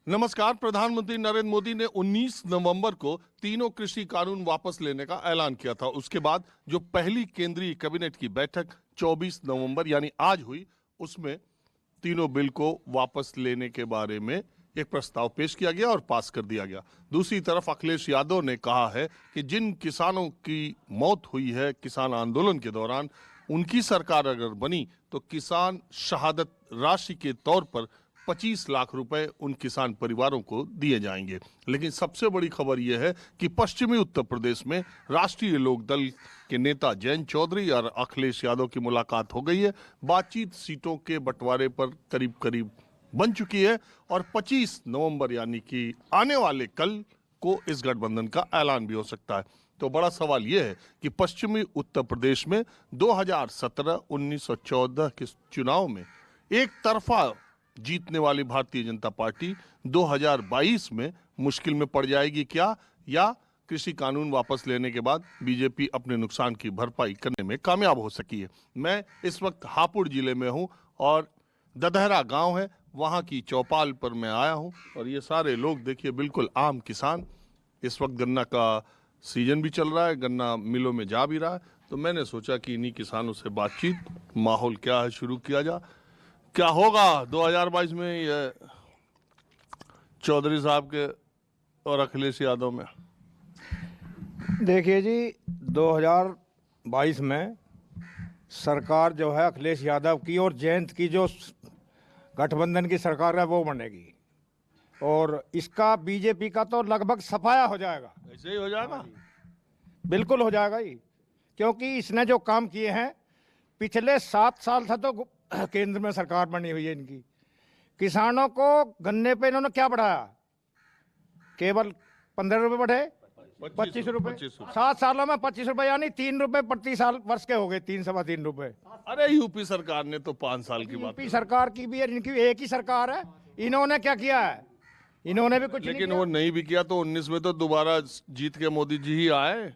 नमस्कार। प्रधानमंत्री नरेंद्र मोदी ने 19 नवंबर को तीनों कृषि कानून वापस लेने का ऐलान किया था। उसके बाद जो पहली केंद्रीय कैबिनेट की बैठक 24 नवंबर यानी आज हुई, उसमें तीनों बिल को वापस लेने के बारे में एक प्रस्ताव पेश किया गया और पास कर दिया गया। दूसरी तरफ अखिलेश यादव ने कहा है कि जिन किसानों की मौत हुई है किसान आंदोलन के दौरान, उनकी सरकार अगर बनी तो किसान शहादत राशि के तौर पर 25 लाख रुपए उन किसान परिवारों को दिए जाएंगे। लेकिन सबसे बड़ी खबर यह है कि पश्चिमी उत्तर प्रदेश में राष्ट्रीय लोक दल के नेता जयंत चौधरी और अखिलेश यादव की मुलाकात हो गई है। बातचीत सीटों के बंटवारे पर करीब करीब बन चुकी है और 25 नवंबर यानी कि आने वाले कल को इस गठबंधन का ऐलान भी हो सकता है। तो बड़ा सवाल यह है कि पश्चिमी उत्तर प्रदेश में 2017, 1914 के चुनाव में एक तरफा जीतने वाली भारतीय जनता पार्टी 2022 में मुश्किल में पड़ जाएगी क्या, या कृषि कानून वापस लेने के बाद बीजेपी अपने नुकसान की भरपाई करने में कामयाब हो सकी है। मैं इस वक्त हापुड़ जिले में हूं और ददहरा गांव है, वहां की चौपाल पर मैं आया हूं और ये सारे लोग देखिए बिल्कुल आम किसान। इस वक्त गन्ना का सीजन भी चल रहा है, गन्ना मिलों में जा भी रहा है, तो मैंने सोचा कि इन्हीं किसानों से बातचीत, माहौल क्या है, शुरू किया जा। क्या होगा 2022 में ये चौधरी साहब के और अखिलेश यादव में? देखिए जी, 2022 में सरकार जो है अखिलेश यादव की और जयंत की जो गठबंधन की सरकार है वो बनेगी और इसका बीजेपी का तो लगभग सफाया हो जाएगा। ऐसे ही हो जाएगा? बिल्कुल हो जाएगा ही, क्योंकि इसने जो काम किए हैं पिछले 7 साल से, तो केंद्र में सरकार बनी हुई है इनकी, किसानों को गन्ने पे इन्होंने क्या बढ़ाया? केवल 15 रुपए बढ़े, 25 रुपए। 7 सालों में 25 रुपए यानी 3 रुपए प्रति साल वर्ष के हो गए, 3 सवा 3 रुपए। अरे यूपी सरकार ने तो 5 साल की बात। यूपी सरकार की भी है, इनकी एक ही सरकार है। इन्होंने क्या किया है? इन्होंने भी कुछ लेकिन वो नहीं भी किया तो 19 में तो दोबारा जीत के मोदी जी ही आए।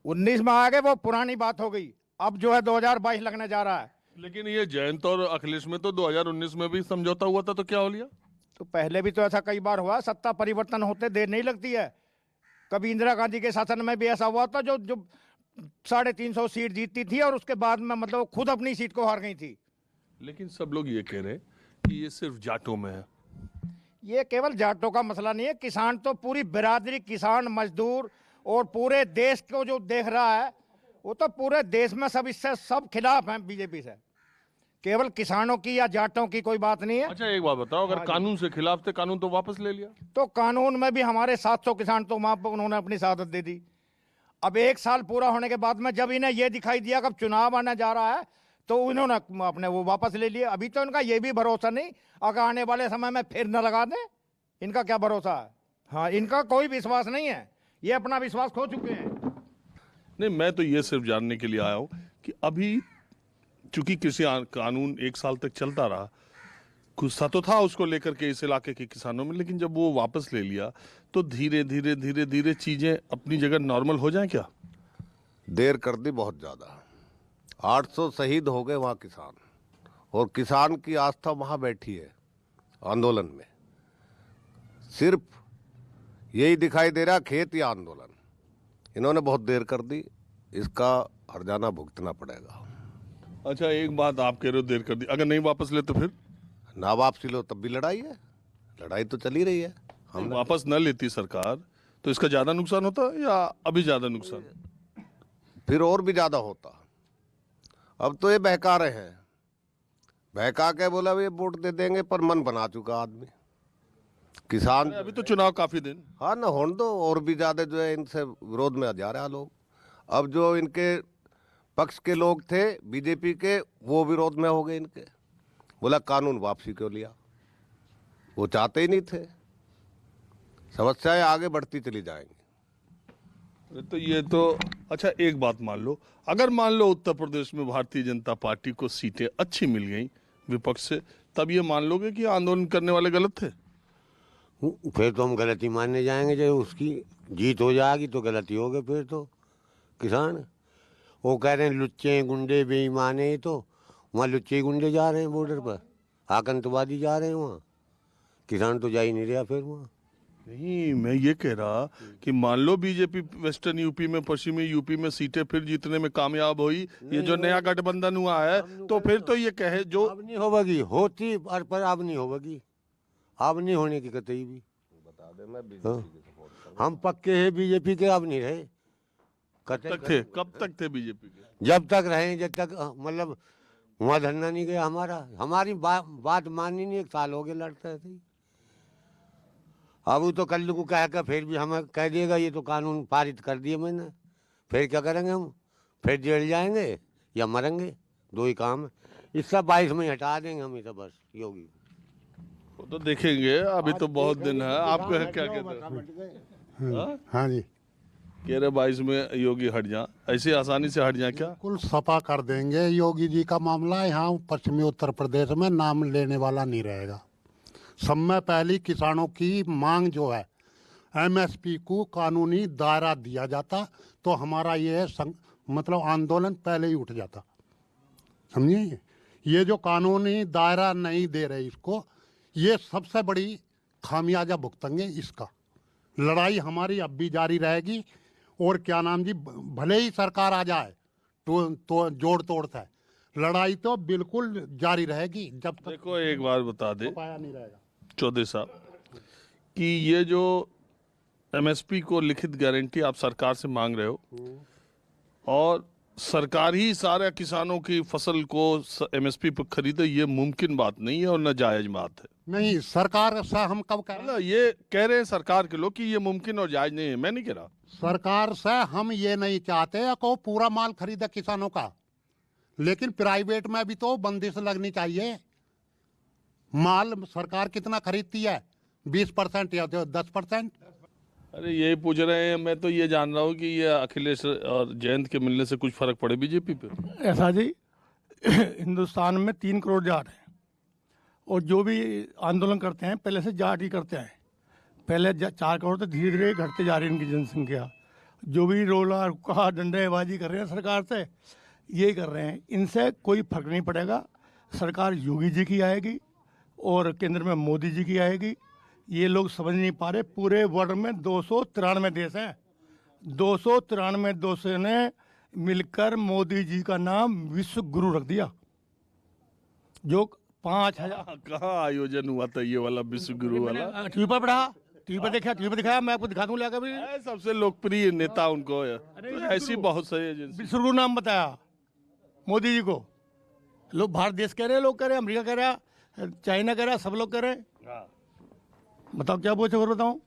19 में आ गए, वो पुरानी बात हो गई। अब जो है 2022 लगने जा रहा है। लेकिन ये जयंत और अखिलेश में तो 2019 में भी समझौता हुआ था, तो क्या हो लिया? तो पहले भी तो ऐसा कई बार हुआ, सत्ता परिवर्तन होते देर नहीं लगती है। कभी इंदिरा गांधी के शासन में भी ऐसा हुआ था, जो 350 सीट जीतती थी और उसके बाद में मतलब खुद अपनी सीट को हार गई थी। लेकिन सब लोग ये कह रहे हैं कि ये सिर्फ जाटों में है। ये केवल जाटों का मसला नहीं है, किसान तो पूरी बिरादरी, किसान, मजदूर और पूरे देश को जो देख रहा है, वो तो पूरे देश में सब इससे सब खिलाफ हैं बीजेपी से। केवल किसानों की या जाटों की कोई बात नहीं है। अच्छा एक बात बताओ, अगर कानून से खिलाफ थे, कानून तो वापस ले लिया। तो कानून में भी हमारे 700 किसान तो वहां पर उन्होंने अपनी शहादत दे दी। अब 1 साल पूरा होने के बाद में जब इन्हें यह दिखाई दिया कि अब चुनाव आने जा रहा है, तो उन्होंने अपने वो वापस ले लिए। अभी तो इनका ये भी भरोसा नहीं, अगर आने वाले समय में फिर न लगा दें, इनका क्या भरोसा है? हाँ, इनका कोई विश्वास नहीं है, ये अपना विश्वास खो चुके हैं। नहीं, मैं तो ये सिर्फ जानने के लिए आया हूं कि अभी चूंकि कृषि कानून 1 साल तक चलता रहा, गुस्सा तो था उसको लेकर के इस इलाके के किसानों में, लेकिन जब वो वापस ले लिया तो धीरे धीरे धीरे धीरे चीजें अपनी जगह नॉर्मल हो जाएं क्या? देर कर दी बहुत ज़्यादा। 800 शहीद हो गए वहाँ किसान, और किसान की आस्था वहाँ बैठी है आंदोलन में। सिर्फ यही दिखाई दे रहा, खेत या आंदोलन। इन्होंने बहुत देर कर दी, इसका हर्जाना भुगतना पड़ेगा। अच्छा एक बात आप कह रहे हो देर कर दी, अगर नहीं वापस ले तो फिर? ना वापसी लो तब भी लड़ाई है, लड़ाई तो चली रही है। हम वापस न लेती सरकार तो इसका ज्यादा नुकसान होता या अभी ज्यादा नुकसान? फिर और भी ज़्यादा होता। अब तो ये बहका रहे हैं, बहका के बोला ये वोट दे देंगे, पर मन बना चुका आदमी किसान। अभी तो चुनाव काफी दिन। हाँ ना, होने दो, और भी ज़्यादा जो है इनसे विरोध में जा रहे हैं लोग। अब जो इनके पक्ष के लोग थे बीजेपी के, वो विरोध में हो गए इनके। बोला कानून वापसी क्यों लिया, वो चाहते ही नहीं थे। समस्याएं आगे बढ़ती चली जाएंगी। तो ये तो अच्छा एक बात मान लो, अगर मान लो उत्तर प्रदेश में भारतीय जनता पार्टी को सीटें अच्छी मिल गई विपक्ष से, तब ये मान लोगे कि आंदोलन करने वाले गलत थे? फिर तो हम गलती मानने जाएंगे। जब उसकी जीत हो जाएगी तो गलती होगी। फिर तो किसान वो कह रहे हैं लुच्चे गुंडे बेईमाने, तो वहाँ लुच्चे गुंडे जा रहे हैं बॉर्डर पर, आतंकवादी जा रहे हैं वहाँ। किसान तो जा ही नहीं रहा फिर वहाँ। नहीं, मैं ये कह रहा कि मान लो बीजेपी वेस्टर्न यूपी में, पश्चिमी यूपी में सीटें फिर जीतने में कामयाब हुई, ये जो नया गठबंधन हुआ है, तो फिर तो ये कहे जो अब नहीं होगी, होती पर अब नहीं होगी, अब नहीं होने की कतई भी। बता दे, मैं हाँ। हम पक्के हैं बीजेपी के, अब नहीं रहे। कब तक थे बीजेपी के? जब तक रहे, जब तक मतलब वहाँ धरना नहीं गया हमारा, हमारी बात मानी नहीं, 1 साल हो गए लड़ते थे। अब वो तो कल को कह कर फिर भी हमें कह देगा ये तो कानून पारित कर दिए मैंने, फिर क्या करेंगे हम? फिर जेल जाएंगे या मरेंगे, 2 ही काम है। इस सब 22 में हटा देंगे हम, इसे बस योगी। वो तो देखेंगे, अभी तो बहुत दिन है। आपको क्या कहते हैं? हाँ जी, कह रहे 22 में योगी हट जा, ऐसे आसानी से हट जा क्या? कुल सपा कर देंगे। योगी जी का मामला यहाँ पश्चिमी उत्तर प्रदेश में नाम लेने वाला नहीं रहेगा। सब में पहली किसानों की मांग जो है, एमएसपी को कानूनी दायरा दिया जाता तो हमारा ये मतलब आंदोलन पहले ही उठ जाता। समझिए, ये जो कानूनी दायरा नहीं दे रहे इसको, ये सबसे बड़ी खामियाजा भुगतेंगे इसका। लड़ाई हमारी अब भी जारी रहेगी। और क्या नाम जी, भले ही सरकार आ जाए तो जोड़ तोड़ है, लड़ाई तो बिल्कुल जारी रहेगी जब तक देखो, एक बार बता दे पाया नहीं रहेगा। चौधरी साहब कि ये जो एमएसपी को लिखित गारंटी आप सरकार से मांग रहे हो, और सरकार ही सारे किसानों की फसल को एमएसपी पर खरीदे, ये मुमकिन बात नहीं है और न जायज बात है। नहीं, सरकार से हम कब कह रहे हैं? मतलब ये कह रहे हैं सरकार के लोग कि ये मुमकिन और जायज नहीं है, मैं नहीं कह रहा। सरकार से हम ये नहीं चाहते को पूरा माल खरीदे किसानों का, लेकिन प्राइवेट में भी तो बंदिश लगनी चाहिए। माल सरकार कितना खरीदती है? 20% या 10%? अरे यही पूछ रहे हैं, मैं तो ये जान रहा हूँ कि ये अखिलेश और जयंत के मिलने से कुछ फर्क पड़े बीजेपी पे? ऐसा जी, हिंदुस्तान में 3 करोड़ जाट हैं, और जो भी आंदोलन करते हैं पहले से जाट ही करते हैं। पहले 4 करोड़ तो धीरे धीरे घटते जा रही है इनकी जनसंख्या। जो भी रोला रुका डंडेबाजी कर रहे हैं सरकार से, यही कर रहे हैं, इनसे कोई फर्क नहीं पड़ेगा। सरकार योगी जी की आएगी और केंद्र में मोदी जी की आएगी। ये लोग समझ नहीं पा रहे, पूरे वर्ल्ड में 293 देश हैं, 293 देशों ने मिलकर मोदी जी का नाम विश्व गुरु रख दिया। जो 5000 कहाँ आयोजन हुआ था ये वाला विश्व गुरु वाला? टीवी पर पढ़ा, टीवी पर देखा, टीवी पर दिखाया, मैं आपको दिखा दूं लाकर भी। सबसे लोकप्रिय नेता उनको है। तो ऐसी बहुत सारी एजेंसी। विश्व गुरु नाम बताया मोदी जी को। लोग भारत देश कह रहे हैं, लोग कह रहे हैं, अमेरिका कह रहा है, चाइना कह रहा है, सब लोग कह रहे हैं। बताओ क्या पूछो, और बताऊं?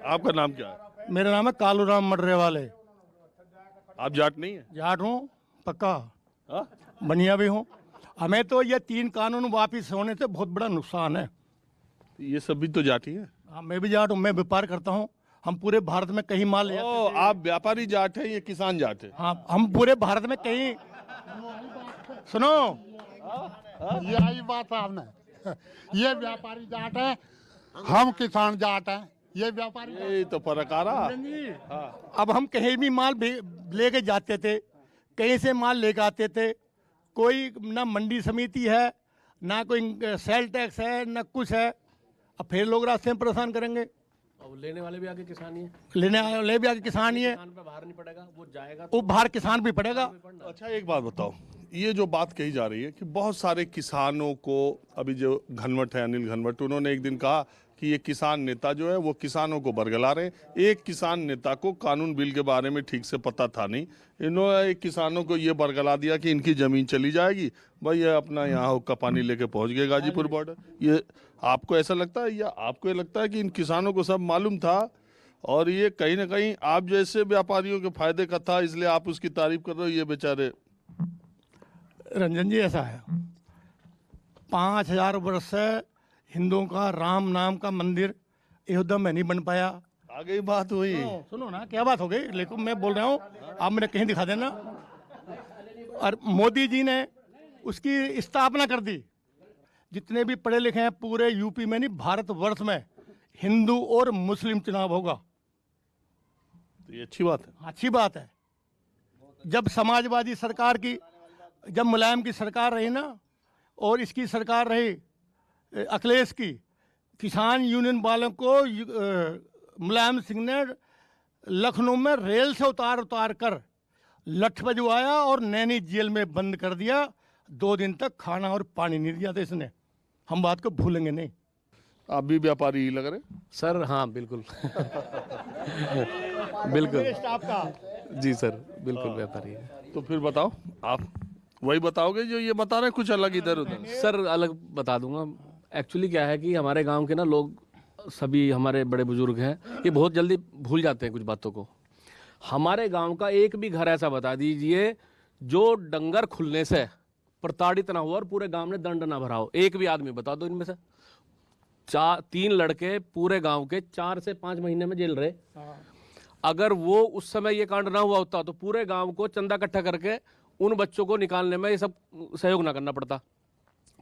आपका नाम क्या है? मेरा नाम है कालू राम मडरे वाले। आप जाट नहीं है? जाट हूँ पक्का, हाँ? बनिया भी हूँ। हमें तो ये 3 कानून वापिस होने से बहुत बड़ा नुकसान है। ये सब भी तो जाटी है। हाँ, मैं भी जाट हूँ, मैं व्यापार करता हूँ। हम पूरे भारत में कहीं माल ले ओ, आप व्यापारी जाट है, ये किसान जाट है? हाँ, हम पूरे भारत में कहीं, सुनो, यही बात आपने, ये व्यापारी जाट है, हम किसान जाट हैं, ये व्यापारी जाट। ये तो फर्क आ रहा। अब हम कहीं भी माल लेके जाते थे, कहीं से माल लेके आते थे, कोई ना मंडी समिति है, ना कोई सेल टैक्स है, ना कुछ है। अब फिर लोग रास्ते में परेशान करेंगे। और लेने वाले भी आगे किसान ही है, ले भी आगे किसान ही है, किसान पे बाहर नहीं पड़ेगा, वो जाएगा वो बाहर किसान भी पड़ेगा। अच्छा, एक बात बताओ, ये जो बात कही जा रही है कि बहुत सारे किसानों को, अभी जो घनवट है अनिल घनवट, उन्होंने एक दिन कहा कि ये किसान नेता जो है वो किसानों को बरगला रहे हैं। एक किसान नेता को कानून बिल के बारे में ठीक से पता था नहीं, इन्होंने एक किसानों को ये बरगला दिया कि इनकी जमीन चली जाएगी, भाई ये अपना यहाँ हुक्का पानी लेके पहुंच गए गाजीपुर बॉर्डर। ये आपको ऐसा लगता है, या आपको ये लगता है कि इन किसानों को सब मालूम था और ये कहीं ना कहीं आप जैसे व्यापारियों के फायदे का था, इसलिए आप उसकी तारीफ कर रहे हो? ये बेचारे रंजन जी, ऐसा है, 5000 वर्ष से हिंदुओं का राम नाम का मंदिर अयोध्या में नहीं बन पाया। आगे ही बात हुई। सुनो ना, क्या बात हो गई, लेकिन मैं बोल रहा हूँ, आप मुझे कहीं दिखा देना। और मोदी जी ने उसकी स्थापना कर दी। जितने भी पढ़े लिखे हैं पूरे यूपी में नहीं, भारतवर्ष में हिंदू और मुस्लिम चुनाव होगा। तो ये अच्छी बात है। अच्छी बात है। जब समाजवादी सरकार की, जब मुलायम की सरकार रही ना, और इसकी सरकार रही अखिलेश की, किसान यूनियन वालों को मुलायम सिंह ने लखनऊ में रेल से उतार कर लठ बजवाया और नैनी जेल में बंद कर दिया। 2 दिन तक खाना और पानी नहीं दिया था इसने। हम बात को भूलेंगे नहीं। आप भी व्यापारी ही लग रहे? सर हाँ बिल्कुल बिल्कुल मेरे स्टाफ का जी सर बिल्कुल व्यापारी है। तो फिर बताओ, आप वही बताओगे जो ये बता रहे हैं, कुछ अलग इधर उधर? सर अलग बता दूंगा। एक्चुअली क्या है कि हमारे गांव के ना लोग सभी हमारे बड़े बुजुर्ग हैं, ये बहुत जल्दी भूल जाते हैं कुछ बातों को। हमारे गांव का एक भी घर ऐसा बता दीजिए जो डंगर खुलने से प्रताड़ित ना हुआ और पूरे गांव ने दंड ना भरा हो। एक भी आदमी बता दो इनमें से। 3 लड़के पूरे गांव के 4 से 5 महीने में जेल रहे। अगर वो उस समय ये कांड ना हुआ होता तो पूरे गांव को चंदा इकट्ठा करके उन बच्चों को निकालने में ये सब सहयोग ना करना पड़ता।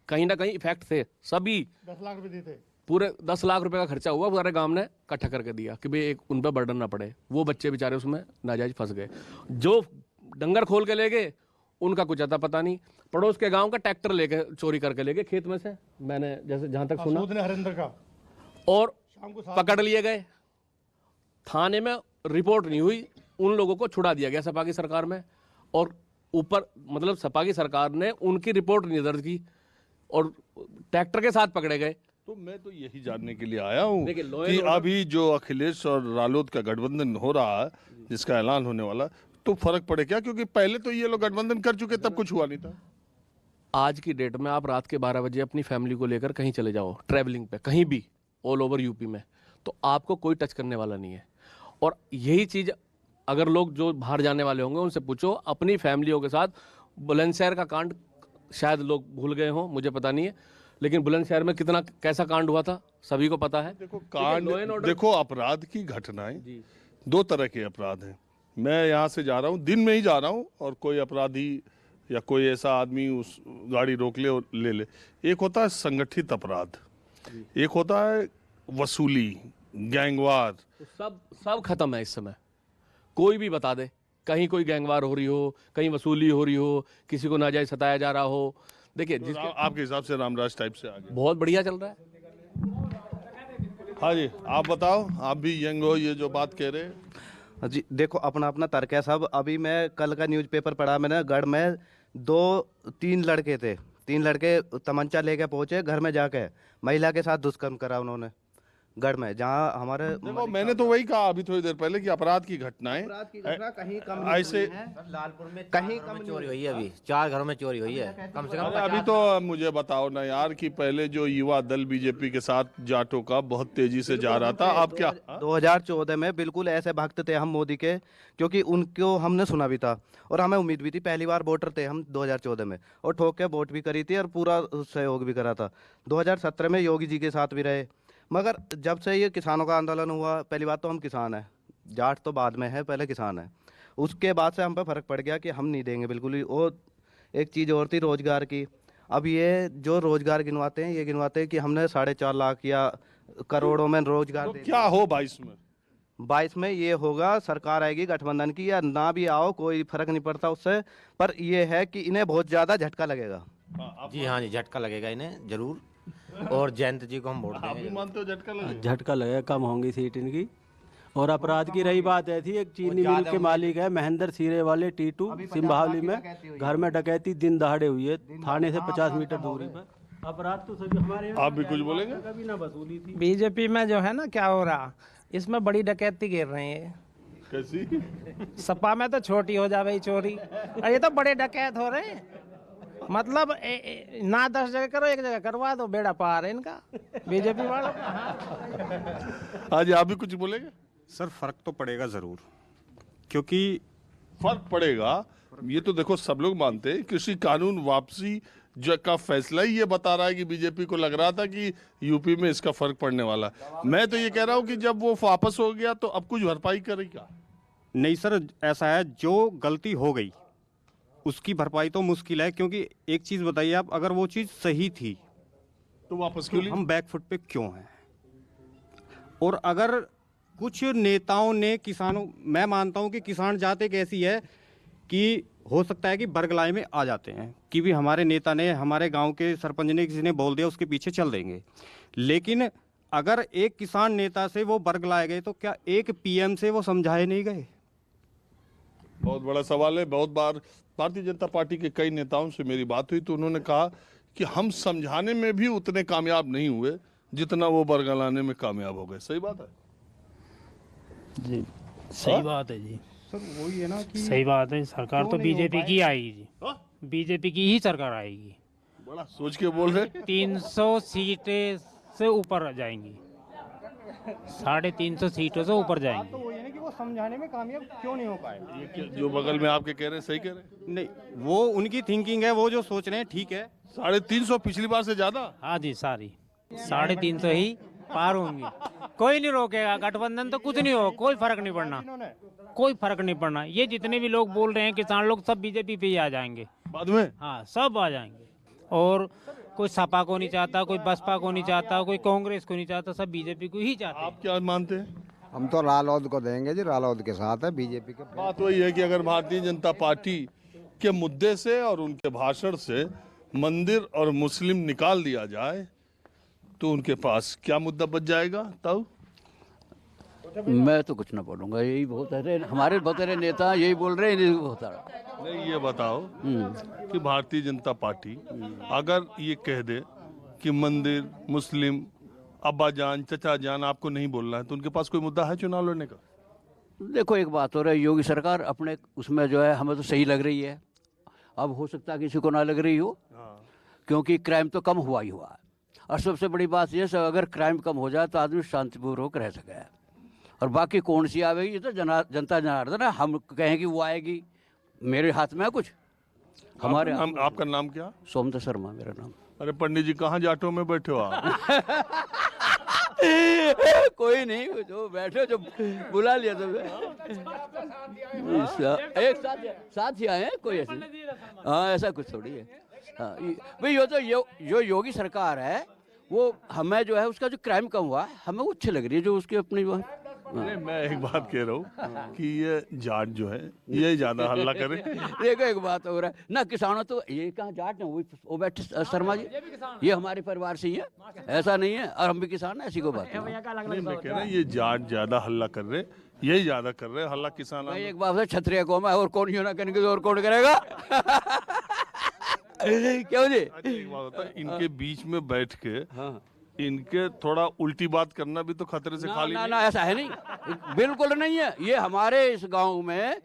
कहीं ना कहीं इफेक्ट थे सभी। 10 लाख रुपए दिए थे। पूरे 10 लाख रुपए का खर्चा हुआ, पूरे गांव ने इकट्ठा करके दिया कि भाई एक उन पर बर्डन ना पड़े। वो बच्चे बेचारे उसमें नाजायज फंस गए। जो डंगर खोल के ले गए उनका कुछ आता पता नहीं। पड़ोस के गांव का ट्रैक्टर लेके चोरी करके ले गए खेत में से, मैंने जैसे जहां तक सुना, सूद ने हरिंदर का। और शाम को पकड़ लिए गए। थाने में रिपोर्ट नहीं हुई, उन लोगों को छुड़ा दिया गया सपा की सरकार में। और ऊपर मतलब सपा की सरकार ने उनकी रिपोर्ट नहीं दर्ज की और ट्रैक्टर के साथ पकड़े गए। तो मैं तो यही जानने के लिए आया हूँ देखिए, लॉ एंड कि ऑर्डर- अभी जो अखिलेश और रालोद का गठबंधन हो रहा है, जिसका ऐलान होने वाला, तो फर्क पड़े क्या? क्योंकि पहले तो ये लोग गठबंधन कर चुके, तब कुछ हुआ नहीं था। आज की डेट में आप रात के 12 बजे अपनी फैमिली को लेकर कहीं चले जाओ ट्रैवलिंग पे, कहीं भी ऑल ओवर यूपी में, तो आपको कोई टच करने वाला नहीं है। और यही चीज़ अगर लोग जो बाहर जाने वाले होंगे उनसे पूछो, अपनी फैमिलियों के साथ। बुलंदशहर का कांड शायद लोग भूल गए हों, मुझे पता नहीं है, लेकिन बुलंदशहर में कितना कैसा कांड हुआ था सभी को पता है। देखो लॉ एंड कांड, ऑर्डर- देखो अपराध की घटनाएं जी 2 तरह के अपराध हैं। मैं यहाँ से जा रहा हूँ, दिन में ही जा रहा हूँ, और कोई अपराधी या कोई ऐसा आदमी उस गाड़ी रोक ले और ले ले। एक होता है संगठित अपराध, एक होता है वसूली, गैंगवार। तो सब खत्म है इस समय। कोई भी बता दे, कहीं कोई गैंगवार हो रही हो, कहीं वसूली हो रही हो, किसी को नाजायज सताया जा रहा हो। देखिए तो जिसके आपके हिसाब से रामराज टाइप से आगे? बहुत बढ़िया चल रहा है। हाँ जी, आप बताओ, आप भी यंग हो, ये जो बात कह रहे हैं। जी देखो, अपना अपना तर्क है सब। अभी मैं कल का न्यूज़पेपर पढ़ा मैंने, गढ़ में 2-3 लड़के थे। 3 लड़के तमंचा लेके पहुंचे घर में, जाके महिला के साथ दुष्कर्म करा उन्होंने गढ़ में, जहां हमारे देखो मैंने तो वही कहा अभी थोड़ी देर पहले कि अपराध की घटनाएं कहीं कम ऐसे। लालपुर में कहीं 4 घरों कम में चोरी हुई है। अभी 4 घरों में चोरी हुई है, कम से कम अरे अभी तो मुझे बताओ ना यार कि पहले जो युवा दल बीजेपी के साथ जाटों का बहुत तेजी से जा रहा था, अब क्या? 2014 में बिल्कुल ऐसे भक्त थे हम मोदी के, क्योंकि उनको हमने सुना भी था और हमें उम्मीद भी थी। पहली बार वोटर थे हम 2014 में, और ठोक के वोट भी करी थी और पूरा सहयोग भी करा था। 2017 में योगी जी के साथ भी रहे। मगर जब से ये किसानों का आंदोलन हुआ, पहली बात तो हम किसान हैं, जाट तो बाद में है, पहले किसान है। उसके बाद से हम पे फर्क पड़ गया कि हम नहीं देंगे बिल्कुल भी। और एक चीज़ और थी रोजगार की। अब ये जो रोजगार गिनवाते हैं, ये गिनवाते हैं कि हमने 4.5 लाख या करोड़ों में रोजगार तो दे क्या हो 22 में? 22 में ये होगा, सरकार आएगी गठबंधन की, या ना भी आओ कोई फर्क नहीं पड़ता उससे। पर ये है कि इन्हें बहुत ज़्यादा झटका लगेगा। जी हाँ जी, झटका लगेगा इन्हें जरूर। और जयंत जी को हम वोट आप भी देंगे। मानते हो झटका लगे? झटका लगेगा, कम होंगी सीट इनकी। और अपराध की रही बात ऐसी, एक चीनी मिल के मालिक है महेंद्र सीरे वाले टीटू, सिंभावली में घर में डकैती दिन दहाड़े हुई है, थाने से 50 मीटर दूरी पर। अपराध तो सभी हमारे यहाँ आप भी कुछ बोलेंगे? कभी ना वसूली थी। बीजेपी में जो है ना क्या हो रहा, इसमें बड़ी डकैती गिर रही है। कैसी? सपा में तो छोटी हो जाए चोरी, और ये तो बड़े डकैत हो रहे हैं। मतलब ना 10 जगह करो, 1 जगह करवा दो, बेड़ा पार है इनका बीजेपी वालों का। हाँ। आज आप भी कुछ बोलेंगे? सर फर्क तो पड़ेगा ज़रूर, क्योंकि फर्क पड़ेगा, ये तो देखो सब लोग मानते हैं। कृषि कानून वापसी जो का फैसला ही ये बता रहा है कि बीजेपी को लग रहा था कि यूपी में इसका फर्क पड़ने वाला है। मैं तो ये कह रहा हूँ कि जब वो वापस हो गया तो अब कुछ भरपाई करेगा। नहीं सर, ऐसा है जो गलती हो गई उसकी भरपाई तो मुश्किल है। क्योंकि एक चीज़ बताइए आप, अगर वो चीज़ सही थी तो वापस तो क्यों ली? हम बैकफुट पे क्यों हैं? और अगर कुछ नेताओं ने किसानों, मैं मानता हूं कि किसान जात एक ऐसी है कि हो सकता है कि बरगलाए में आ जाते हैं कि भी हमारे नेता ने, हमारे गांव के सरपंच ने, किसी ने बोल दिया, उसके पीछे चल देंगे। लेकिन अगर एक किसान नेता से वो बरगलाए गए तो क्या एक पीएम से वो समझाए नहीं गए? बहुत बड़ा सवाल है। बहुत बार भारतीय जनता पार्टी के कई नेताओं से मेरी बात हुई तो उन्होंने कहा कि हम समझाने में भी उतने कामयाब नहीं हुए जितना वो बरगलाने में कामयाब हो गए। सही बात है जी, सही बात है जी। सर वही है ना कि सही बात है। सरकार तो क्यों नहीं हो बीजेपी पाए? की आएगी जी, बीजेपी की ही सरकार आएगी। बड़ा सोच के बोल रहे। 300 सीटें से ऊपर जाएंगी, 350 सीटों से ऊपर तो जाएंगी। वही है ना कि वो समझाने में कामयाब क्यों नहीं हो पाए? जो बगल में आपके कह रहे हैं सही कह रहे हैं। नहीं, वो उनकी थिंकिंग है, वो जो सोच रहे हैं ठीक है। 350 पिछली बार से ज्यादा। हाँ जी, 350 ही पार होंगी। कोई नहीं रोकेगा, गठबंधन तो कुछ नहीं हो, कोई फर्क नहीं पड़ना, कोई फर्क नहीं पड़ना। ये जितने भी लोग बोल रहे हैं किसान लोग, सब बीजेपी पे ही आ जाएंगे बाद में। हाँ, सब आ जाएंगे। और कोई सपा को नहीं चाहता, कोई बसपा को नहीं चाहता, कोई कांग्रेस को नहीं चाहता, सब बीजेपी को ही चाहते हैं। आप क्या मानते हैं? हम तो रालोद को देंगे जी, रालोद के साथ है बीजेपी के। बात वही है कि अगर भारतीय जनता पार्टी के मुद्दे से और उनके भाषण से मंदिर और मुस्लिम निकाल दिया जाए तो उनके पास क्या मुद्दा बच जाएगा? तब मैं तो कुछ ना बोलूँगा, यही बहुत सारे हमारे बहुत सारे नेता यही बोल रहे हैं, बहुत सारा। नहीं, ये बताओ कि भारतीय जनता पार्टी अगर ये कह दे कि मंदिर, मुस्लिम, अब्बा जान, चचा जान आपको नहीं बोलना है तो उनके पास कोई मुद्दा है चुनाव लड़ने का? देखो एक बात हो रहा है, योगी सरकार अपने उसमें जो है हमें तो सही लग रही है। अब हो सकता है किसी को ना लग रही हो, क्योंकि क्राइम तो कम हुआ ही हुआ है। और सबसे बड़ी बात यह है, अगर क्राइम कम हो जाए तो आदमी शांतिपूर्वक रह सके। और बाकी कौन सी आवेगी, ये तो जनता जनार्दन है। हम कहें कि वो आएगी, मेरे हाथ में है कुछ? हमारे आपका नाम क्या? सोमदत्त शर्मा मेरा नाम। अरे पंडित जी, कहाँ जाटों में बैठे हो आप? कोई नहीं, जो बैठे जो बुला लिया तो एक साथ ही आए हैं, कोई ऐसे। हाँ, ऐसा कुछ थोड़ी है। हाँ, भाई ये तो जो योगी सरकार है वो हमें जो है उसका जो क्राइम कम हुआ है हमें वो अच्छी लग रही है, जो उसकी अपनी वो है। नहीं, मैं एक बात कह रहा हूँ कि ये जाट जो है ये ज्यादा हल्ला करे। देखो एक बात हो रहा है ना, किसानों तो ये कहाँ जाट है, वो बैठे शर्मा जी, ये हमारे परिवार से ही है, ऐसा नहीं है। और हम भी किसान है, ऐसी कोई बात नहीं। नहीं, मैं कह रहा हूँ ये जाट ज्यादा हल्ला कर रहे, यही ज्यादा कर रहे हल्ला किसान। भाई एक बात है, क्षत्रिय कौम है और कौन यूं ना करेंगे तो और कौन करेगा? क्यों जी? अच्छा, एक बात होता है, इनके बीच में बैठ के इनके थोड़ा उल्टी बात करना भी तो खतरे से खाली ना, ऐसा है नहीं, बिल्कुल नहीं है। ये हमारे इस गांव में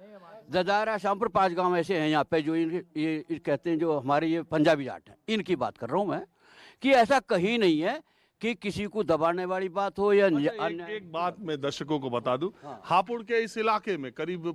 जजारा शामपुर 5 गांव ऐसे हैं यहाँ पे जो ये कहते हैं, जो हमारे ये पंजाबी जाट है, इनकी बात कर रहा हूँ मैं, कि ऐसा कहीं नहीं है कि किसी को दबाने वाली बात हो या एक बात मैं दर्शकों को बता दूं, हापुड़ के इस इलाके में करीब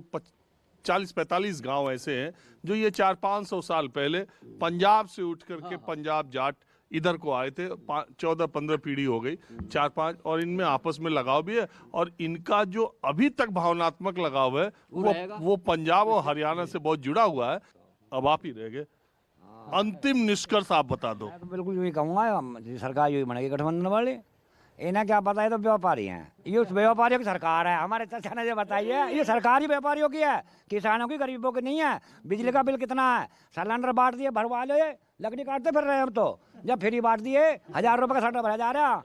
40-45 गांव ऐसे हैं जो ये 400-500 साल पहले पंजाब से उठ करके पंजाब जाट इधर को आए थे। 14-15 पीढ़ी हो गई, 4-5, और इनमें आपस में लगाव भी है। और इनका जो अभी तक भावनात्मक लगाव है वो पंजाब और हरियाणा से बहुत जुड़ा हुआ है। अब आप ही रह गए, अंतिम निष्कर्ष आप बता दो। तो बिल्कुल यही कहूँगा, सरकार यही बनेगी गठबंधन वाले। इन्हें क्या पता है, तो व्यापारी हैं, ये उस व्यापारियों की सरकार है। हमारे चाचा ने जो बताइए, ये सरकार ही व्यापारियों की है, किसानों की, गरीबों की नहीं है। बिजली का बिल कितना है, सिलेंडर बांट दिए, भरवा लो, लकड़ी काटते फिर रहे हम तो। जब फ्री बांट दिए, 1000 रुपये का सिलेंडर भरा जा रहा।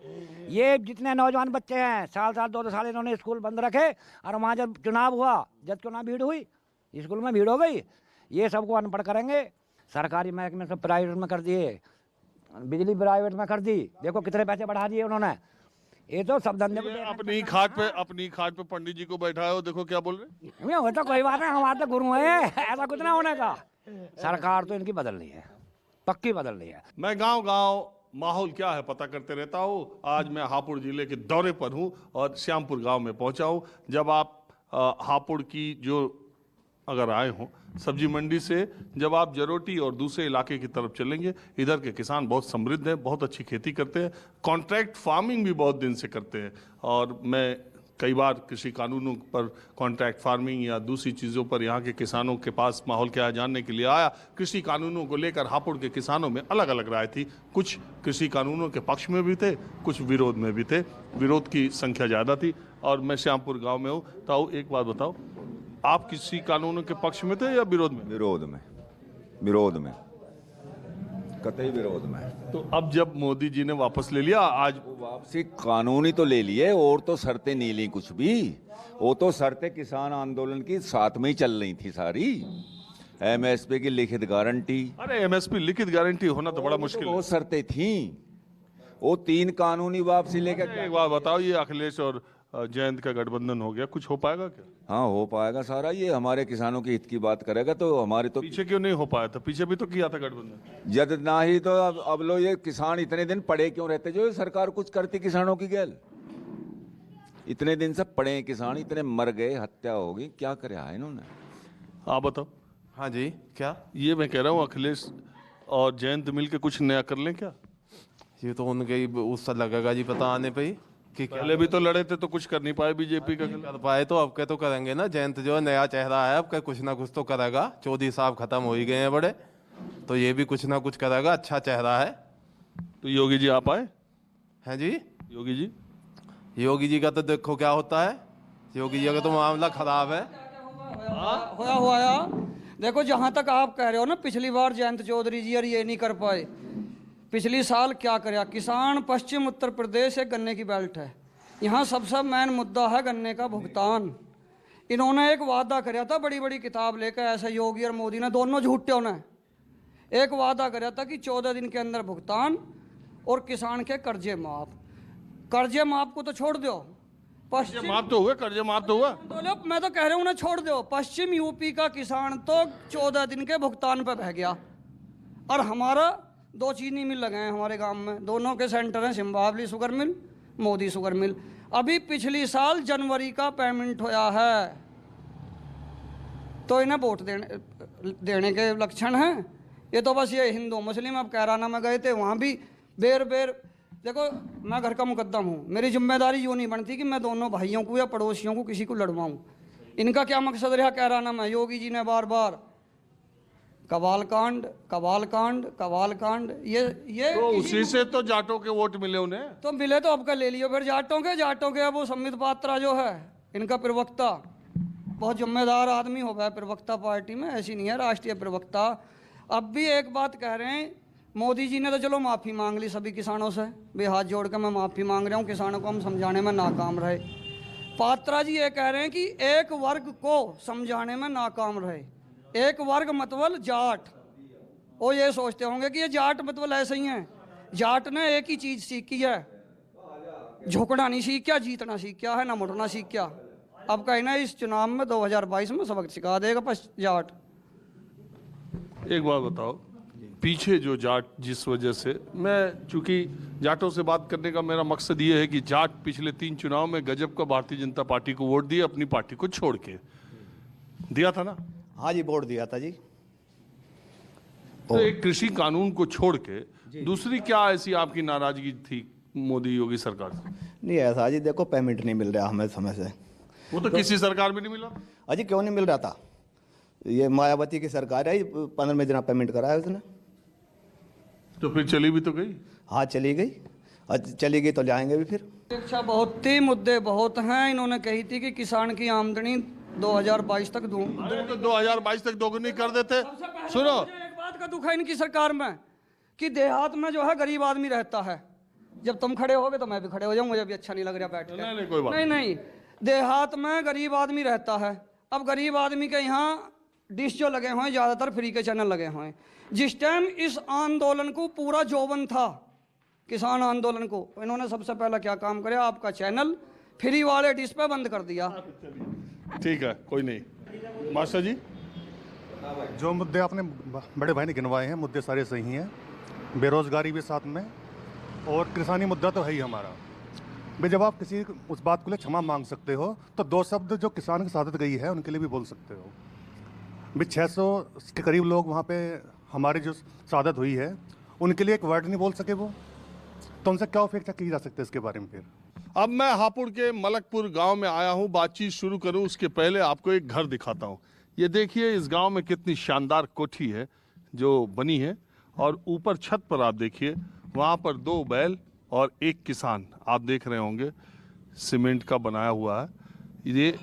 ये जितने नौजवान बच्चे हैं, साल 2 साल इन्होंने स्कूल बंद रखे, और वहाँ जब चुनाव हुआ, जब चुनाव भीड़ हुई, स्कूल में भीड़ हो गई। ये सबको अनपढ़ करेंगे। सरकारी महकमे सब प्राइवेट में कर दिए, बिजली प्राइवेट में कर दी, देखो कितने पैसे बढ़ा दिए उन्होंने। ये तो सब धंधे को अपनी खाट पे पंडित जी को बैठाए हो, देखो क्या बोल रहे हैं। तो कोई बात नहीं, हमारे तो गुरु है, ऐसा कुछ ना होने का। सरकार तो इनकी बदलनी है, पक्की बदलनी है। मैं गांव माहौल क्या है पता करते रहता हूँ। आज मैं हापुड़ जिले के दौरे पर हूँ और श्यामपुर गांव में पहुंचा हूँ। जब आप हापुड़ की जो अगर आए हों सब्जी मंडी से, जब आप जरोटी और दूसरे इलाके की तरफ चलेंगे, इधर के किसान बहुत समृद्ध हैं, बहुत अच्छी खेती करते हैं, कॉन्ट्रैक्ट फार्मिंग भी बहुत दिन से करते हैं। और मैं कई बार कृषि कानूनों पर, कॉन्ट्रैक्ट फार्मिंग या दूसरी चीज़ों पर यहाँ के किसानों के पास माहौल क्या है जानने के लिए आया। कृषि कानूनों को लेकर हापुड़ के किसानों में अलग अलग राय थी। कुछ कृषि कानूनों के पक्ष में भी थे, कुछ विरोध में भी थे। विरोध की संख्या ज़्यादा थी। और मैं श्यामपुर गाँव में हूँ। ताऊ एक बात बताओ, आप कृषि कानूनों के पक्ष में थे या विरोध में? विरोध में कतई विरोध में है। तो अब जब मोदी जी ने वापस ले लिया, आज वापसी कानूनी तो ले लिए, और तो शर्तें नहीं ली कुछ भी। वो तो शर्तें किसान आंदोलन की साथ में ही चल रही थी सारी। एमएसपी की लिखित गारंटी, अरे एमएसपी लिखित गारंटी होना तो बड़ा मुश्किल है। वो शर्तें थी, वो 3 कानूनी वापसी लेकर। एक बात बताओ, ये अखिलेश और जयंत का गठबंधन हो गया, कुछ हो पाएगा क्या? हाँ हो पाएगा सारा, ये हमारे किसानों के हित की बात करेगा। तो हमारे तो पीछे क्यों नहीं हो पाया था? पीछे भी तो किया था गठबंधन। जद ना ही तो अब लो, ये किसान इतने दिन पड़े क्यों रहते? जो ये सरकार कुछ करती किसानों की गैल, इतने दिन से पड़े हैं किसान, इतने मर गए, हत्या हो गई, क्या करे है इन्होंने? आप बताओ। हाँ जी, क्या? ये मैं कह रहा हूँ अखिलेश और जयंत मिलके कुछ नया कर लें क्या? ये तो उनके ही उससे लगेगा जी, पता आने पे ही कि पहले भी तो लड़े थे तो कुछ कर नहीं पाए बीजेपी का। कर पाए तो अब के तो करेंगे ना। जयंत जो नया चेहरा है, अब के कुछ ना कुछ तो करेगा। चौधरी साहब खत्म हो ही गए हैं बड़े, तो ये भी कुछ ना कुछ करेगा। अच्छा चेहरा है। तो योगी जी आप आए हैं जी? योगी जी, योगी जी का तो देखो क्या होता है। योगी जी का तो मामला खराब है। होया हुआ देखो, जहाँ तक आप कह रहे हो ना, पिछली बार जयंत चौधरी जी और ये नहीं कर पाए। पिछली साल क्या कराया? किसान पश्चिम उत्तर प्रदेश एक गन्ने की बेल्ट है, यहाँ सबसे मेन मुद्दा है गन्ने का भुगतान। इन्होंने एक वादा कराया था, बड़ी बड़ी किताब लेकर, ऐसे योगी और मोदी ने दोनों झूठे होना है। एक वादा कराया था कि 14 दिन के अंदर भुगतान और किसान के कर्जे माफ। कर्जे माफ को तो छोड़ दो, कर्जे माफ तो हुए, कर्जे माफ तो हुआ। मैं तो कह रहा हूँ ना, छोड़ दो। पश्चिम यूपी का किसान तो 14 दिन के भुगतान पे बह गया। और हमारा 2 चीनी मिल लगे हैं हमारे गांव में, दोनों के सेंटर हैं, Simbhaoli sugar mill, Modi sugar mill. अभी पिछली साल जनवरी का पेमेंट होया है, तो इन्हें वोट देने के लक्षण हैं। ये तो बस ये हिंदू मुस्लिम। अब कैराना में गए थे, वहाँ भी बेर देखो, मैं घर का मुकद्दम हूँ, मेरी जिम्मेदारी यूँ नहीं बनती कि मैं दोनों भाइयों को या पड़ोसियों को किसी को लड़वाऊँ। इनका क्या मकसद रहा कैराना में? योगी जी ने बार बार कवाल कांड, कवाल कांड, कवाल कांड, ये तो उसी से तो जाटों के वोट मिले उन्हें। तो मिले तो आपका ले लियो फिर जाटों के। अब वो संबित पात्रा जो है इनका प्रवक्ता, बहुत जिम्मेदार आदमी हो गया प्रवक्ता पार्टी में, ऐसी नहीं है राष्ट्रीय प्रवक्ता। अब भी एक बात कह रहे हैं, मोदी जी ने तो चलो माफ़ी मांग ली सभी किसानों से, वे हाथ जोड़ कर मैं माफ़ी मांग रहा हूँ, किसानों को हम समझाने में नाकाम रहे। पात्रा जी ये कह रहे हैं कि एक वर्ग को समझाने में नाकाम रहे। एक वर्ग मतलब जाट। वो ये सोचते होंगे कि ये जाट मतलब ऐसे ही हैं। जाट ने एक ही चीज़ सीखी है, झुकना नहीं सीख क्या, जीतना सीख क्या है, ना मुड़ना सीख क्या। अब कहना इस चुनाव में 2022 में सबक सिखा देगा जाट। एक बात बताओ, पीछे जो जाट, जिस वजह से मैं, चूंकि जाटों से बात करने का मेरा मकसद ये है कि जाट पिछले 3 चुनाव में गजब का भारतीय जनता पार्टी को वोट दिए, अपनी पार्टी को छोड़ के दिया था ना। हाँ जी, वोट दिया था जी। तो एक कृषि कानून को छोड़ के दूसरी क्या ऐसी आपकी नाराजगी थी मोदी योगी सरकार से? नहीं ऐसा जी, देखो पेमेंट नहीं मिल रहा हमें समय से। वो तो किसी सरकार में नहीं मिला। अजी क्यों नहीं मिल रहा था? ये मायावती की सरकार है, 15 दिन पेमेंट करा है उसने। तो फिर चली भी तो गई। हाँ चली गई, चली गई तो जाएंगे भी फिर। शिक्षा बहुत थी, मुद्दे बहुत हैं। इन्होंने कही थी कि किसान की आमदनी 2022 तक दूं। तो 2022 तक दोगुनी कर देते। सुनो, एक बात का दुख है इनकी सरकार में कि देहात में जो है गरीब आदमी रहता है। जब तुम खड़े होगे तो मैं भी खड़े हो जाऊं, मुझे भी अच्छा नहीं लग रहा बैठ नहीं, कोई बात नहीं। देहात में गरीब आदमी रहता है। अब गरीब आदमी के यहाँ डिश जो लगे हुए हैं, ज़्यादातर फ्री के चैनल लगे हुए हैं। जिस टाइम इस आंदोलन को पूरा जोबन था, किसान आंदोलन को, इन्होंने सबसे पहला क्या काम किया? आपका चैनल फ्री वाले डिश पे बंद कर दिया। ठीक है, कोई नहीं। मास्टर जी, जो मुद्दे आपने बड़े भाई ने गिनवाए हैं, मुद्दे सारे सही हैं। बेरोजगारी भी साथ में, और किसानी मुद्दा तो है ही हमारा। भाई जब आप किसी उस बात के लिए क्षमा मांग सकते हो, तो 2 शब्द जो किसान की शहादत गई है उनके लिए भी बोल सकते हो। भाई 600 के करीब लोग वहाँ पे हमारी जो शहादत हुई है, उनके लिए एक वर्ड नहीं बोल सके वो, तो उनसे क्या अपेक्षा की जा सकती है इसके बारे में? फिर अब मैं हापुड़ के मलकपुर गांव में आया हूं। बातचीत शुरू करूं उसके पहले आपको एक घर दिखाता हूं। ये देखिए, इस गांव में कितनी शानदार कोठी है जो बनी है, और ऊपर छत पर आप देखिए, वहां पर 2 बैल और 1 किसान आप देख रहे होंगे, सीमेंट का बनाया हुआ है। ये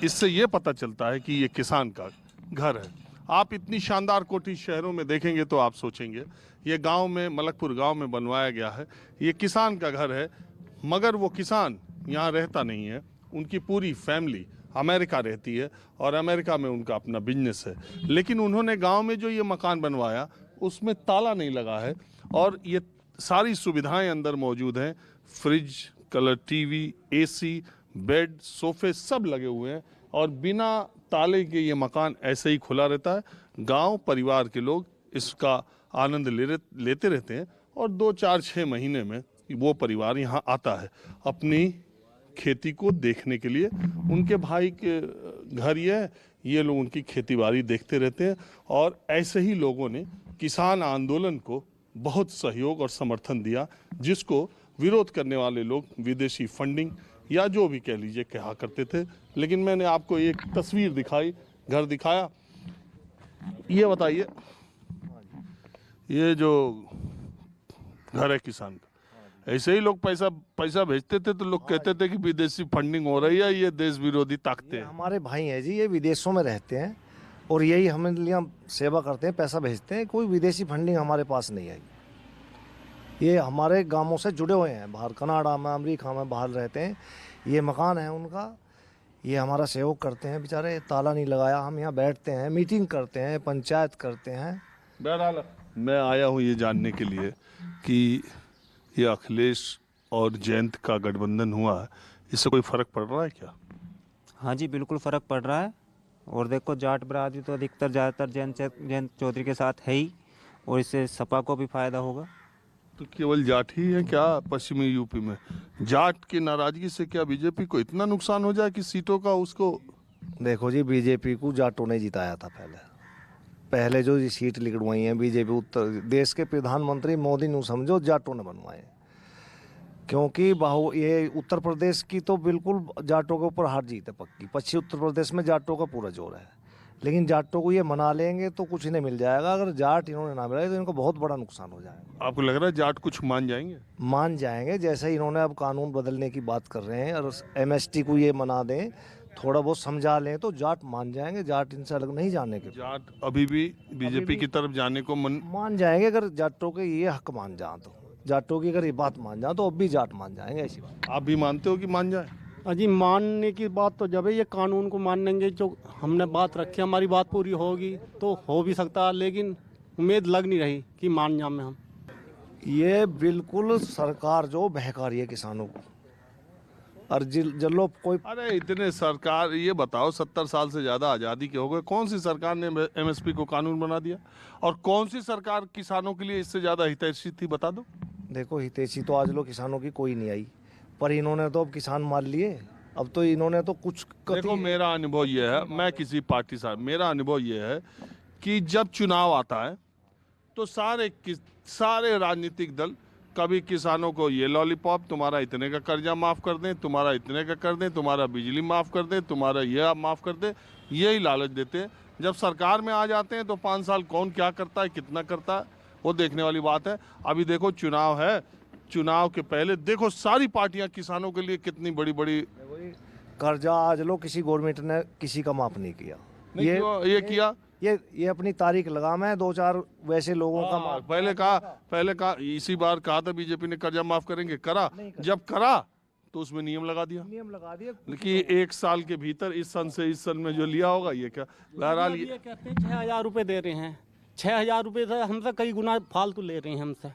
इससे ये पता चलता है कि ये किसान का घर है। आप इतनी शानदार कोठी शहरों में देखेंगे तो आप सोचेंगे ये गांव में, मलकपुर गांव में बनवाया गया है, ये किसान का घर है, मगर वो किसान यहाँ रहता नहीं है। उनकी पूरी फैमिली अमेरिका रहती है और अमेरिका में उनका अपना बिजनेस है। लेकिन उन्होंने गांव में जो ये मकान बनवाया उसमें ताला नहीं लगा है और ये सारी सुविधाएं अंदर मौजूद हैं। Fridge, colour TV, AC, bed, सोफे सब लगे हुए हैं और बिना ताले के ये मकान ऐसे ही खुला रहता है। गांव परिवार के लोग इसका आनंद लेते रहते हैं और 2, 4, 6 महीने में वो परिवार यहाँ आता है अपनी खेती को देखने के लिए। उनके भाई के घर ये लोग उनकी खेतीबाड़ी देखते रहते हैं और ऐसे ही लोगों ने किसान आंदोलन को बहुत सहयोग और समर्थन दिया, जिसको विरोध करने वाले लोग विदेशी फंडिंग या जो भी कह लीजिए कहा करते थे। लेकिन मैंने आपको एक तस्वीर दिखाई, घर दिखाया। ये बताइए, ये जो घर है किसान का, ऐसे ही लोग पैसा भेजते थे तो लोग कहते थे कि विदेशी फंडिंग हो रही है, ये देश विरोधी ताकतें हैं। हमारे भाई हैं जी, ये विदेशों में रहते हैं और यही हमें लिए हम सेवा करते हैं, पैसा भेजते हैं। कोई विदेशी फंडिंग हमारे पास नहीं आई। ये हमारे गांवों से जुड़े हुए हैं, बाहर कनाडा में, अमेरिका में बाहर रहते हैं। ये मकान है उनका, ये हमारा सहयोग करते हैं बेचारे। ताला नहीं लगाया, हम यहाँ बैठते हैं, मीटिंग करते हैं, पंचायत करते हैं। बहरहाल मैं आया हूँ ये जानने के लिए कि ये अखिलेश और जयंत का गठबंधन हुआ है, इससे कोई फर्क पड़ रहा है क्या? हाँ जी, बिल्कुल फ़र्क पड़ रहा है। और देखो, जाट बरादरी तो अधिकतर ज़्यादातर जयंत चौधरी के साथ है ही, और इससे सपा को भी फायदा होगा। तो केवल जाट ही है क्या पश्चिमी यूपी में? जाट की नाराजगी से क्या बीजेपी को इतना नुकसान हो जाए कि सीटों का उसको? देखो जी, बीजेपी को जाटों ने जिताया था पहले जो ये सीट लिखवाई है बीजेपी, उत्तर देश के प्रधानमंत्री मोदी ने समझो जाटों ने बनवाए। क्योंकि ये उत्तर प्रदेश की तो बिल्कुल जाटों के ऊपर हार जीत है पक्की। पश्चिमी उत्तर प्रदेश में जाटों का पूरा जोर है, लेकिन जाटों को ये मना लेंगे तो कुछ इन्हें मिल जाएगा। अगर जाट इन्होंने ना मिलाए तो इनको बहुत बड़ा नुकसान हो जाएगा। आपको लग रहा है जाट कुछ मान जाएंगे? मान जाएंगे, जैसे इन्होंने अब कानून बदलने की बात कर रहे हैं और MST को ये मना दें, थोड़ा बहुत समझा लें तो जाट मान जाएंगे। जाट इनसे अलग नहीं जाने के। जाट अभी भी बीजेपी की तरफ जाने को मान जाएंगे अगर जाटों के ये हक मान जाए तो। जाटों की अगर ये बात मान जाए तो अब भी जाट मान जाएंगे। ऐसी बात आप भी मानते हो कि मान जाए? अजी, मानने की बात तो जब ये कानून को मानेंगे, जो हमने बात रखी, हमारी बात पूरी होगी तो हो भी सकता है, लेकिन उम्मीद लग नहीं रही कि मान जाए हम। ये बिल्कुल सरकार जो बहका रही है किसानों को। और जल्लो कोई, अरे इतने सरकार, ये बताओ 70 साल से ज़्यादा आज़ादी के हो गए, कौन सी सरकार ने MSP को कानून बना दिया? और कौन सी सरकार किसानों के लिए इससे ज़्यादा हितैषी थी, बता दो। देखो, हितैषी तो आज लोग किसानों की कोई नहीं आई, पर इन्होंने तो अब किसान मार लिए। अब तो इन्होंने तो कुछ देखो, मेरा अनुभव ये है, मैं किसी पार्टी से, मेरा अनुभव ये है कि जब चुनाव आता है तो सारे राजनीतिक दल कभी किसानों को ये लॉलीपॉप, तुम्हारा इतने का कर्जा माफ़ कर दें, तुम्हारा इतने का कर दें, तुम्हारा बिजली माफ़ कर दें, तुम्हारा ये माफ़ कर दें, यही लालच देते हैं। जब सरकार में आ जाते हैं तो 5 साल कौन क्या करता है, कितना करता है, वो देखने वाली बात है। अभी देखो चुनाव है, चुनाव के पहले देखो सारी पार्टियां किसानों के लिए कितनी बड़ी बड़ी कर्जा आज लो किसी गवर्नमेंट ने किसी का माफ नहीं किया। ये किया, ये अपनी तारीख लगा। मैं 2-4 वैसे लोगों का पहले कहा इसी बार कहा था बीजेपी ने कर्जा माफ करेंगे, करा। जब करा तो उसमें नियम लगा दिया कि 1 साल के भीतर इस सन से इस सन में जो लिया होगा ये क्या। बहरहाल ये कहते हैं 6,000 रुपये दे रहे हैं, 6,000 रुपये से हमसे कई गुना फालतू ले रहे हैं। हमसे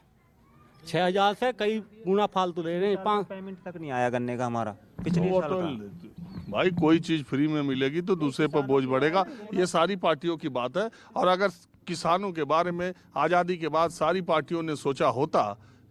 6,000 से कई गुना फालतू ले रहे हैं। 5 पेमेंट तक नहीं आया गन्ने का हमारा पिछले साल का। भाई कोई चीज फ्री में मिलेगी तो दूसरे पर बोझ बढ़ेगा, ये सारी पार्टियों की बात है। और अगर किसानों के बारे में आज़ादी के बाद सारी पार्टियों ने सोचा होता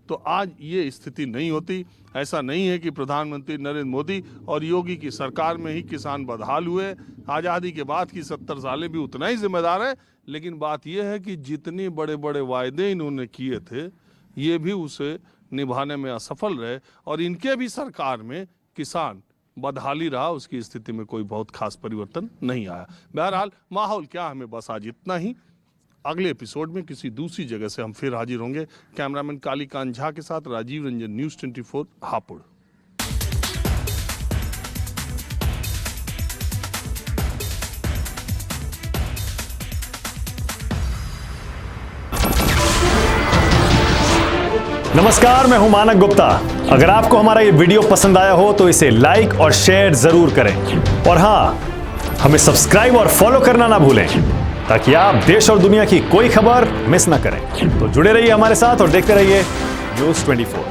तो आज ये स्थिति नहीं होती। ऐसा नहीं है कि प्रधानमंत्री नरेंद्र मोदी और योगी की सरकार में ही किसान बदहाल हुए। आज़ादी के बाद की 70 सालें भी उतना ही जिम्मेदार है। लेकिन बात यह है कि जितने बड़े बड़े वायदे इन्होंने किए थे ये भी उसे निभाने में असफल रहे और इनके भी सरकार में किसान बदहाली रहा। उसकी स्थिति में कोई बहुत खास परिवर्तन नहीं आया। बहरहाल माहौल क्या, हमें बस आज इतना ही। अगले एपिसोड में किसी दूसरी जगह से हम फिर हाजिर होंगे। कैमरामैन कालीकांत झा के साथ राजीव रंजन, न्यूज़ 24 हापुड़। नमस्कार, मैं हूं मानक गुप्ता। अगर आपको हमारा ये वीडियो पसंद आया हो तो इसे लाइक और शेयर जरूर करें, और हां, हमें सब्सक्राइब और फॉलो करना ना भूलें ताकि आप देश और दुनिया की कोई खबर मिस ना करें। तो जुड़े रहिए हमारे साथ और देखते रहिए न्यूज़ 24।